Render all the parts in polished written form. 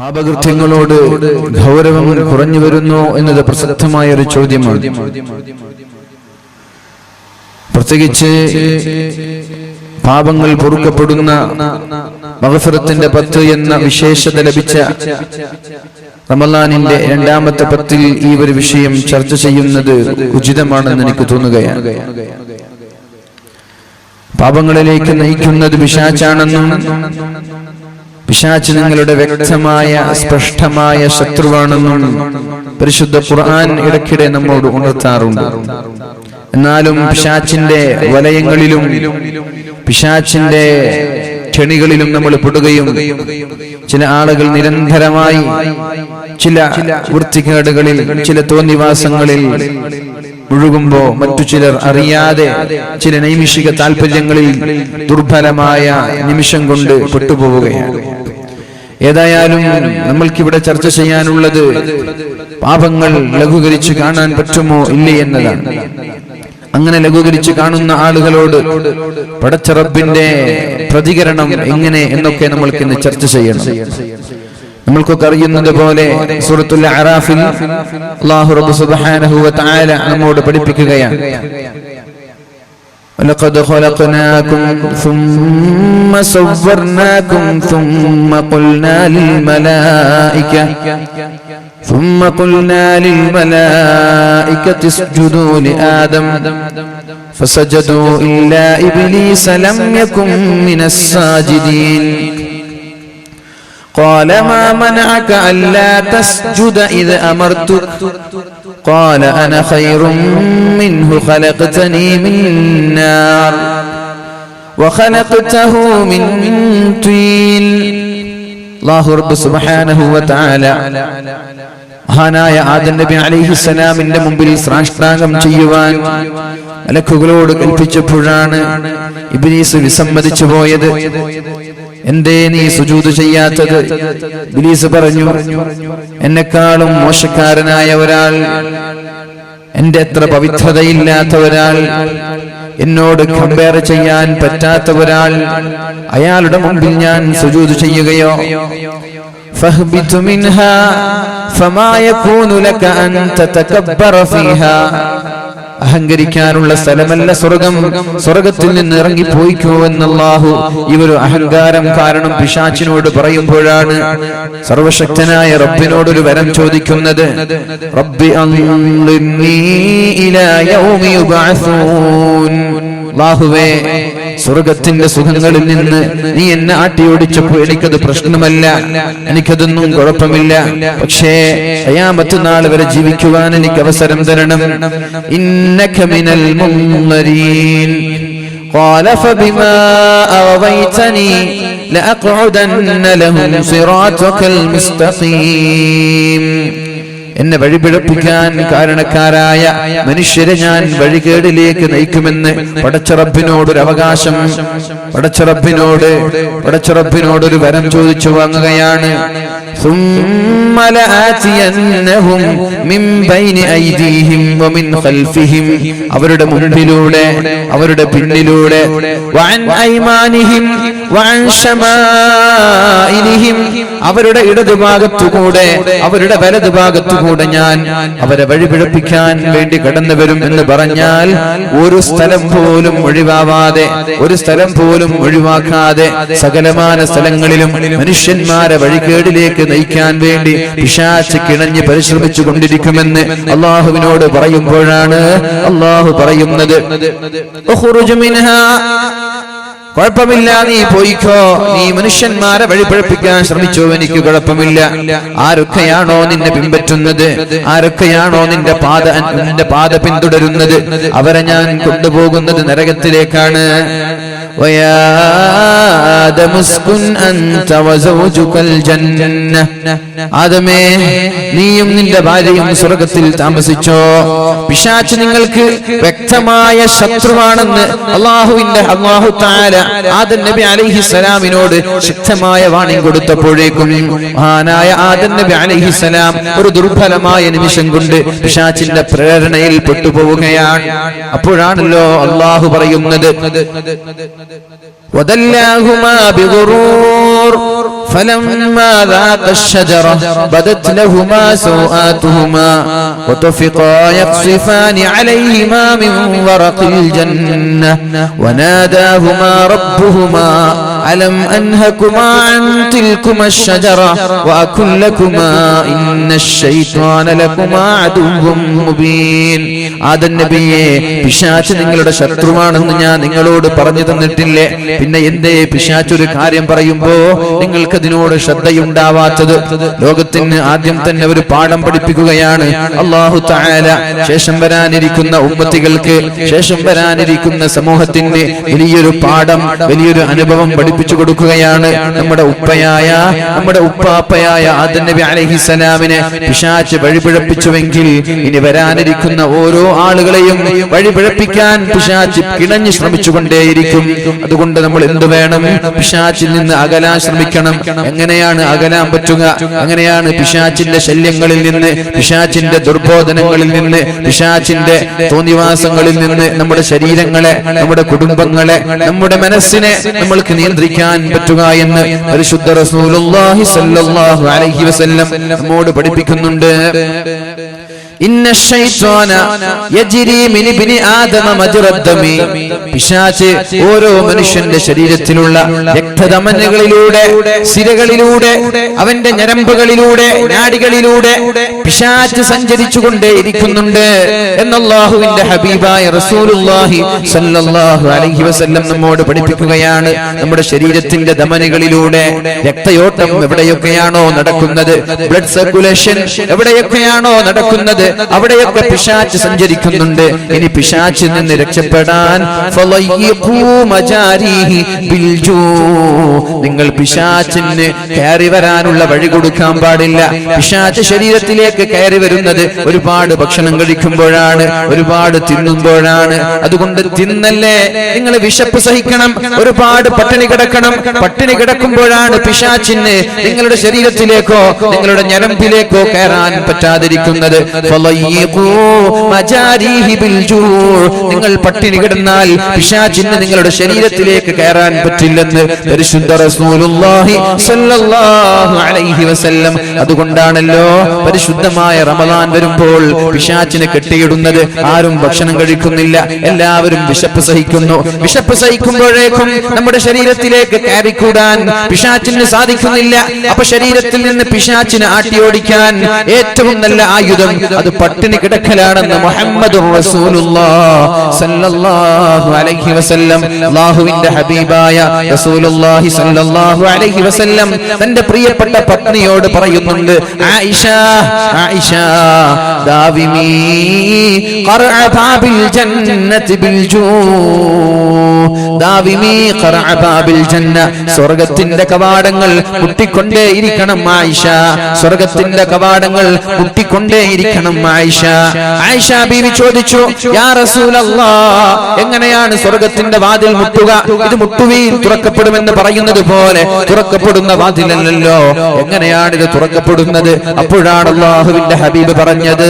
പാപകൃത്യങ്ങളോട് ഗൗരവം കുറഞ്ഞു വരുന്നു എന്നത് പ്രസക്തമായ ഒരു ചോദ്യമാണ്. പ്രത്യേകിച്ച് പാപങ്ങൾ പൊറുക്കപ്പെടുന്ന മഗ്ഫിറത്തിന്റെ 10 എന്ന വിശേഷത ലഭിച്ച റമളാനിന്റെ 2ാമത്തെ 10-ൽ ഈ ഒരു വിഷയം ചർച്ച ചെയ്യുന്നത് ഉചിതമാണെന്ന് എനിക്ക് തോന്നുകയാണ്. പാപങ്ങളിലേക്ക് നയിക്കുന്നത് പിശാചാണെന്നും പിശാച് നിങ്ങളുടെ വ്യക്തമായ സ്പഷ്ടമായ ശത്രുവാണെന്നും പരിശുദ്ധ ഖുർആൻ ഇടയ്ക്കിടെ നമ്മോട് ഉണർത്താറുണ്ട്. എന്നാലും പിശാചിന്റെ വലയങ്ങളിലും പിശാചിന്റെ ക്ഷണികളിലും നമ്മൾ പെടുകയും ചില ആളുകൾ നിരന്തരമായി ചില വൃത്തികേടുകളിൽ ചില തോന്നിവാസങ്ങളിൽ മുഴുകുമ്പോ മറ്റു ചിലർ അറിയാതെ ചില നൈമിഷിക താല്പര്യങ്ങളിൽ ദുർബലമായ നിമിഷം കൊണ്ട് പെട്ടുപോവുകയാണ്. ഏതായാലും നമ്മൾക്കിവിടെ ചർച്ച ചെയ്യാനുള്ളത് പാപങ്ങൾ ലഘൂകരിച്ച് കാണാൻ പറ്റുമോ ഇല്ലേ എന്നതാണ്. അങ്ങനെ ലഘൂകരിച്ച് കാണുന്ന ആളുകളോട് പടച്ച റബ്ബിന്റെ പ്രതികരണം എങ്ങനെ എന്നൊക്കെ നമ്മൾക്ക് ഇന്ന് ചർച്ച ചെയ്യണം. നമ്മൾക്കൊക്കെ അറിയുന്നത് പോലെ സൂറത്തുൽ അറാഫിൽ അല്ലാഹു റബ്ബ് സുബ്ഹാനഹു വ തആല നമ്മോട് പഠിപ്പിക്കുകയാണ്, വലഖദ് ഖലഖനാകും സുമ്മ സവ്വർനാകും സുമ്മ ഖുൽനാ ലിൽ മലായികതി ഇസ്ജുദൂ ലിആദം ഫസജദൂ ഇല്ലാ ഇബ്ലീസ ലം യകുൻ മിനസ് സാജിദീൻ قال ما منعك ألا تسجد إذ أمرتك قال أنا خير منه خلقتني من نار وخلقته من طين. الله رب سبحانه وتعالى മഹാനായ ആദം നബി അലൈഹിസ്സലാമിന്റെ മുമ്പിൽ സാഷ്ടാംഗം ചെയ്യുവാൻ മലക്കുകളോട് കൽപ്പിച്ചപ്പോഴാണ് ഇബ്ലീസ് വിസമ്മതിച്ചു പോയത്. എന്തേ നീ സുജൂദ് ചെയ്യാത്തത്? ഇബ്ലീസ് പറഞ്ഞു, എന്നെക്കാളും മോശക്കാരനായ ഒരാൾ, എന്റെ അത്ര പവിത്രതയില്ലാത്ത ഒരാൾ, എന്നോട് കമ്പയർ ചെയ്യാൻ പറ്റാത്ത ഒരാൾ, അയാളുടെ മുമ്പിൽ ഞാൻ സുജൂദ് ചെയ്യുകയോ? فاهبط منها فما يكون لك أن تتكبر فيها. അഹങ്കരിക്കാനുള്ള സ്ഥലമല്ല സ്വർഗം, സ്വർഗത്തിൽ നിന്ന് ഇറങ്ങിപ്പോയിക്കോ എന്ന് അല്ലാഹു ഈ ഒരു അഹങ്കാരം കാരണം പിശാചിനോട് പറയുമ്പോഴാണ് സർവശക്തനായ റബ്ബിനോടൊരു വരം ചോദിക്കുന്നത്. റബ്ബി അൻളിർനീ ഇലാ യൗമി യുബഅസൂൻ. അല്ലാഹുവേ, സ്വർഗത്തിന്റെ സുഖങ്ങളിൽ നിന്ന് നീ എന്നെ ആട്ടിയോടിച്ചപ്പോൾ എനിക്കത് പ്രശ്നമല്ല, എനിക്കതൊന്നും കുഴപ്പമില്ല. പക്ഷേ ഖിയാമത്ത് നാൾ വരെ ജീവിക്കുവാൻ എനിക്ക് അവസരം തരണം. ഇന്നക മിനൽ മുൻദരീൻ. قال فبما أغويتني لأقعدن لهم صراطك المستقيم. എന്നെ വഴിപിഴപ്പിക്കാൻ കാരണക്കാരായ മനുഷ്യരെ ഞാൻ വഴികേടിലേക്ക് നയിക്കുമെന്ന് പടച്ചറബിനോടൊരു അവകാശം, പടച്ചറബിനോടൊരു വരം ചോദിച്ചു വാങ്ങുകയാണ്. ثم لآتينهم من بين أيديهم ومن خلفهم. അവരുടെ മുൻപിലൂടെ അവരുടെ പിന്നിലൂടെ, وعن أيمانهم وعن شمائلهم. അവരുടെ ഇടതുഭാഗത്തുകൂടെ അവരുടെ വലതുഭാഗത്തുകൂടെ ഞാൻ അവരെ വഴിപിഴപ്പിക്കാൻ വേണ്ടി കടന്നു വരും എന്ന് പറഞ്ഞാൽ ഒരു സ്ഥലം പോലും ഒഴിവാവാതെ, ഒരു സ്ഥലം പോലും ഒഴിവാക്കാതെ സകലമാന സ്ഥലങ്ങളിലും മനുഷ്യന്മാരെ വഴികേടിലേക്ക് നയിക്കാൻ വേണ്ടി പിശാച് കിണഞ്ഞ് പരിശ്രമിച്ചു കൊണ്ടിരിക്കുമെന്ന് അല്ലാഹുവിനോട് പറയുമ്പോഴാണ് അല്ലാഹു പറയുന്നത്, ഉഖ്റുജ് മിൻഹാ. കുഴപ്പമില്ല, നീ പോയിക്കോ, നീ മനുഷ്യന്മാരെ വഴിപഴപ്പിക്കാൻ ശ്രമിച്ചോ, എനിക്ക് കുഴപ്പമില്ല. ആരൊക്കെയാണോ നിന്നെ പിൻപറ്റുന്നത്, ആരൊക്കെയാണോ നിന്റെ പാത പിന്തുടരുന്നത്, അവരെ ഞാൻ കൊണ്ടുപോകുന്നത് നരകത്തിലേക്കാണ്. ويا آدم اسكن أنت وزوجك الجنة. ആദമേ, നീയും നിന്റെ ഭാര്യയും സ്വർഗ്ഗത്തിൽ താമസിച്ചോ. പിശാച് നിങ്ങൾക്ക് വ്യക്തമായ ശത്രുവാണെന്ന് അല്ലാഹു തആല ആദം നബി അലൈഹിസ്സലാമിനോട് ശക്തമായ വാണിംഗ് കൊടുത്തപ്പോഴേക്കും മഹാനായ ആദം നബി അലൈഹിസ്സലാം ഒരു ദുർബലമായ നിമിഷം കൊണ്ട് പിശാചിന്റെ പ്രേരണയിൽ പെട്ടുപോവുകയാണ്. അപ്പോഴാണല്ലോ അല്ലാഹു പറയുന്നത്, وَدَلَّاهُمَا بِغُرُورٍ فَلَمَّا ذَاقَا الشَّجَرَةَ بَدَتْ لَهُمَا سَوْآتُهُمَا وَطَفِقَا يَخْصِفَانِ عَلَيْهِمَا مِنْ وَرَقِ الْجَنَّةِ وَنَادَاهُمَا رَبُّهُمَا أَلَمْ أَنْهَكُمَا عَنْ تِلْكُمَا الشَّجَرَةِ وَأَقُلْ لَكُمَا إِنَّ الشَّيْطَانَ لَكُمَا عَدُوٌّ مُبِينٌ. ആദം നബിയെ, പിശാച് നിങ്ങളുടെ ശത്രുവാണെന്ന് ഞാൻ നിങ്ങളോട് പറഞ്ഞു തന്നിട്ടില്ലേ? പിന്നെ എന്തേ പിശാച് ഒരു കാര്യം പറയുമ്പോ നിങ്ങൾക്ക് അതിനോട് ശ്രദ്ധയുണ്ടാവാത്തത്? ലോകത്തിന് ആദ്യം തന്നെ ഒരു പാഠം പഠിപ്പിക്കുകയാണ് അല്ലാഹു തആല. ശേഷം വരാനിരിക്കുന്ന ഉമ്മത്തികൾക്ക്, ശേഷം വരാനിരിക്കുന്ന സമൂഹത്തിന് വലിയൊരു പാഠം, വലിയൊരു അനുഭവം പഠിപ്പിച്ചു കൊടുക്കുകയാണ്. നമ്മുടെ ഉപ്പാപ്പയായ ആദം നബി അലൈഹിസ്സലാമിനെ പിശാച് വഴിപിഴപ്പിച്ചുവെങ്കിൽ ഇനി വരാനിരിക്കുന്ന ഓരോ ആളുകളെയും വഴിപിഴപ്പിക്കാൻ പിശാച് കിണഞ്ഞു ശ്രമിച്ചുകൊണ്ടേയിരിക്കും. അതുകൊണ്ട് നമ്മൾ എന്ത് വേണം? പിശാചിൽ നിന്ന് അകലാൻ ശ്രമിക്കണം. എങ്ങനെയാണ് അകലാൻ പറ്റുക? എങ്ങനെയാണ് പിശാചിന്റെ ശല്യങ്ങളിൽ നിന്ന്, പിശാചിന്റെ ദുർബോധനങ്ങളിൽ നിന്ന്, പിശാചിന്റെ തോന്നിവാസങ്ങളിൽ നിന്ന് നമ്മുടെ ശരീരങ്ങളെ, നമ്മുടെ കുടുംബങ്ങളെ, നമ്മുടെ മനസ്സിനെ നമ്മൾക്ക് നിയന്ത്രിക്കാൻ പറ്റുക എന്ന് പരിശുദ്ധ റസൂലുള്ളാഹി സ്വല്ലല്ലാഹു അലൈഹി വസല്ലം നമ്മോട് പഠിപ്പിക്കുന്നുണ്ട്. ഇന്ന ശൈത്വാന യജ്രി മിൻ ഇബ്നി ആദമ മജ്റദ്ദമി. പിശാച് ഓരോ മനുഷ്യന്റെ ശരീരത്തിലുള്ള രക്തധമനികളിലൂടെ, സിരകളിലൂടെ, അവന്റെ ഞരമ്പുകളിലൂടെ, നാഡികളിലൂടെ പിശാച് സഞ്ചരിച്ചുകൊണ്ടേയിരിക്കുന്നുണ്ട് എന്ന് അല്ലാഹുവിന്റെ ഹബീബായ റസൂലുള്ളാഹി സ്വല്ലല്ലാഹു അലൈഹി വസല്ലം നമ്മോട് പഠിപ്പിക്കുകയാണ്. നമ്മുടെ ശരീരത്തിന്റെ ധമനികളിലൂടെ രക്തയോട്ടം എവിടെയൊക്കെയാണോ നടക്കുന്നത്, ബ്ലഡ് സർക്കുലേഷൻ എവിടെയൊക്കെയാണോ നടക്കുന്നത്, അവിടെയൊക്കെ പിശാച് സഞ്ചരിക്കുന്നുണ്ട്. ഇനി പിശാചിൽ നിന്ന് രക്ഷപ്പെടാൻ നിങ്ങൾ പിശാചിന് കയറി വരാനുള്ള വഴി കൊടുക്കാൻ പാടില്ല. പിശാച് ശരീരത്തിലേക്ക് കയറി വരുന്നത് ഒരുപാട് ഭക്ഷണം കഴിക്കുമ്പോഴാണ്, ഒരുപാട് തിന്നുമ്പോഴാണ്. അതുകൊണ്ട് തിന്നല്ലേ, നിങ്ങൾ വിശപ്പ് സഹിക്കണം, ഒരുപാട് പട്ടിണി കിടക്കണം. പട്ടിണി കിടക്കുമ്പോഴാണ് പിശാചിന് നിങ്ങളുടെ ശരീരത്തിലേക്കോ നിങ്ങളുടെ ഞരമ്പിലേക്കോ കയറാൻ പറ്റാതിരിക്കുന്നത്. നിങ്ങൾ പട്ടിണി കിടന്നാൽ പിശാചിന് നിങ്ങളുടെ ശരീരത്തിലേക്ക് കയറാൻ പറ്റില്ലെന്ന് പരിശുദ്ധ റസൂലുള്ളാഹി സ്വല്ലല്ലാഹു അലൈഹി വസല്ലം. അതുകൊണ്ടാണല്ലോ പരിശുദ്ധമായ റമദാൻ വരുമ്പോൾ പിശാചിനെ കെട്ടിയിടുന്നത്. ആരും ഭക്ഷണം കഴിക്കുന്നില്ല, എല്ലാവരും വിശപ്പ് സഹിക്കുന്നു. വിശപ്പ് സഹിക്കുമ്പോഴേക്കും നമ്മുടെ ശരീരത്തിലേക്ക് കയറിക്കൂടാൻ പിശാചിന് സാധിക്കുന്നില്ല. അപ്പൊ ശരീരത്തിൽ നിന്ന് പിശാചിനെ ആട്ടിയോടിക്കാൻ ഏറ്റവും നല്ല ആയുധം അത് പട്ടിണി കിടക്കലാണെന്ന് മുഹമ്മദുർ റസൂലുള്ളാഹി സ്വല്ലല്ലാഹു അലൈഹി വസല്ലം, അല്ലാഹുവിന്റെ ഹബീബായ റസൂലുള്ളാഹി സ്വല്ലല്ലാഹു അലൈഹി വസല്ലം തന്റെ പ്രിയപ്പെട്ട പത്നിയോട് പറയുന്നുണ്ട്. ആയിഷ, ആയിഷ, ദാവിമി ഖർഅ ബാബിൽ ജന്നതി ബിൽ ജൂ, ദാവിമി ഖർഅ ബാബിൽ ജന്ന. സ്വർഗ്ഗത്തിന്റെ കവാടങ്ങൾ മുട്ടിക്കൊണ്ടേയിരിക്കണം ആയിഷ, സ്വർഗ്ഗത്തിന്റെ കവാടങ്ങൾ മുട്ടിക്കൊണ്ടേയിരിക്കണം ആയിഷ. ആയിഷ ബീവി ചോദിച്ചു, യാ റസൂലല്ലാഹ്, എങ്ങനെയാണ് സ്വർഗ്ഗത്തിന്റെ വാതിൽ മുട്ടുക? ഇത് മുട്ടുവീൻ തുറക്കപ്പെടുമെന്ന് പറയുന്നത് പോലെ തുറക്കപ്പെടുന്ന വാതിലല്ലല്ലോ, എങ്ങനെയാണ് ഇത് തുറക്കപ്പെടുന്നത്? അപ്പോഴാണ് അല്ലാഹുവിന്റെ ഹബീബ് പറഞ്ഞത്,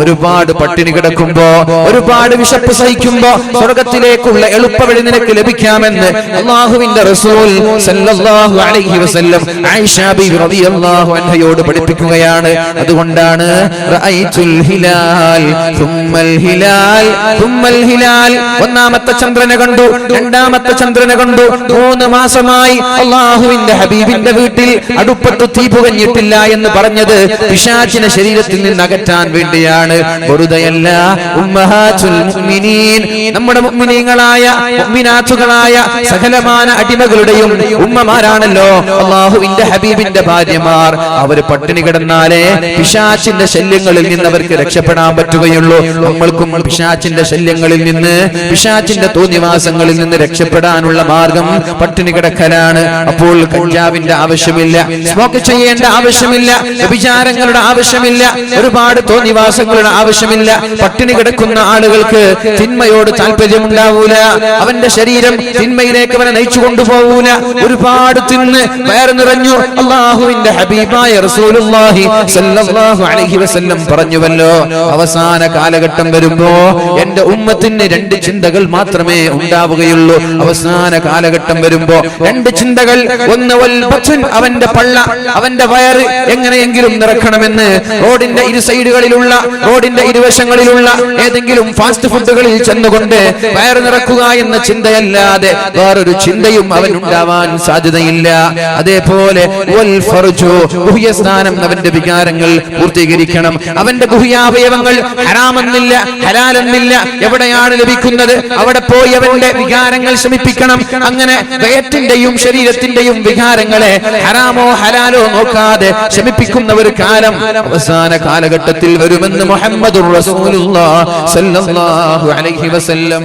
ഒരുപാട് പട്ടിണി കിടക്കുമ്പോ, ഒരുപാട് വിശപ്പ് സഹിക്കുമ്പോ സ്വർഗ്ഗത്തിലേക്കുള്ള എളുപ്പവഴി നിനക്ക് ലഭിക്കാമെന്ന് അല്ലാഹുവിന്റെ റസൂൽ സല്ലല്ലാഹു അലൈഹി വസല്ലം ആയിഷ ബീവി റളിയല്ലാഹു അൻഹയോട് പഠിപ്പിക്കുകയാണ്. അതുകൊണ്ടാണ് റഅയ്തുൽ ഹിലാൽ തുമ്മൽ ഹിലാൽ തുമ്മൽ ഹിലാൽ, ഒന്നാമത്തെ ചന്ദ്രനെ കണ്ടു, രണ്ടാമത്തെ ചന്ദ്രനെ കണ്ടു. 3 മാസമായി അല്ലാഹുവിന്റെ ഹബീബിന്റെ വീട്ടിൽ അടുപ്പത്ത് തീ പുകഞ്ഞിട്ടില്ല എന്ന് പറഞ്ഞത് പിശാചിനെ ശരീരത്തിൽ നിന്ന് അകറ്റാൻ വേണ്ടിയാണ്, വെറുതെയല്ല. ഉമ്മഹാത്തുൽ മുഅ്മിനീൻ, നമ്മുടെ മുഅ്മിനീങ്ങളായ മുഅ്മിനാത്തുകളായ സകലമാന അടിമകളുടെയും ഉമ്മമാരാണല്ലോ അല്ലാഹുവിന്റെ ഹബീബിന്റെ ഭാര്യമാർ. അവർ പട്ടിണി കിടന്നാലേ പിശാചിന്റെ ശല്യങ്ങളിൽ നിന്ന് അവർക്ക് രക്ഷപ്പെടാൻ പറ്റുകയുള്ളൂ. നമ്മൾക്കും പിശാചിന്റെ ശല്യങ്ങളിൽ നിന്ന്, പിശാചിന്റെ തോന്നിവാസങ്ങളിൽ നിന്ന് രക്ഷപ്പെടാനുള്ള മാർഗം പട്ടിണി കിടക്കലാണ്. അപ്പോൾ കഞ്ചാവിന്റെ ആവശ്യമില്ല, സ്മോക്ക് ചെയ്യേണ്ട ആവശ്യമില്ല, വ്യഭിചാരങ്ങളുടെ ആവശ്യമില്ല, ഒരുപാട് തോന്നിവാസങ്ങളുടെ ആവശ്യമില്ല. പട്ടിണി കിടക്കുന്ന ആളുകൾക്ക് തിന്മയോട് താല്പര്യമുണ്ടാവൂല, അവന്റെ ശരീരം തിന്മയിലേക്ക് അവനെ നയിച്ചു കൊണ്ടുപോകൂല. ഒരുപാട് തിന്ന് വയറ് നിറഞ്ഞു. അല്ലാഹുവിന്റെ ഹബീബായ റസൂലുള്ളാഹി സ്വല്ലല്ലാഹു സല്ലല്ലാഹു അലൈഹി വസല്ലം പറഞ്ഞുവല്ലോ, അവസാന കാലഘട്ടം വരുമ്പോ എന്റെ ഉമ്മത്തിന് രണ്ട് ചിന്തകൾ മാത്രമേ ഉണ്ടാവുകയുള്ളൂ. അവസാന കാലഘട്ടം വരുമ്പോ രണ്ട് ചിന്തകൾ. ഒന്ന് അവന്റെ പള്ള, അവന്റെ വയറ് എങ്ങനെയെങ്കിലും നിറക്കണമെന്ന് റോഡിന്റെ ഇരു സൈഡുകളിലുള്ള, റോഡിന്റെ ഇരുവശങ്ങളിലുള്ള ഏതെങ്കിലും ഫാസ്റ്റ് ഫുഡുകളിൽ ചെന്നുകൊണ്ട് വയറ് നിറക്കുക എന്ന ചിന്തയല്ലാതെ വേറൊരു ചിന്തയും അവൻ ഉണ്ടാവാൻ സാധ്യതയില്ല. അതേപോലെ ഗുഹ്യസ്ഥാനം, അവന്റെ വികാരങ്ങൾ പൂർത്തീകരിക്കണം. അവന്റെ ഗുഹ്യാവയവങ്ങൾ ഹറാമെന്നില്ല, ഹലാലെന്നില്ല, എവിടെയാണ് ലഭിക്കുന്നത് അവിടെ പോയി അവന്റെ വികാരങ്ങൾ ശമിപ്പിക്കണം. അങ്ങനെ വയറ്റിന്റെയും ശരീരത്തിന്റെയും വികാരങ്ങളെ ഹറാമോ ഹലാലോ നോക്കാതെ ശമിപ്പിക്കുന്ന ഒരു കാലം അവസാന കാലഘട്ടത്തിൽ വരുമെന്ന് മുഹമ്മദുർ റസൂലുള്ളാഹി സ്വല്ലല്ലാഹു അലൈഹി വസല്ലം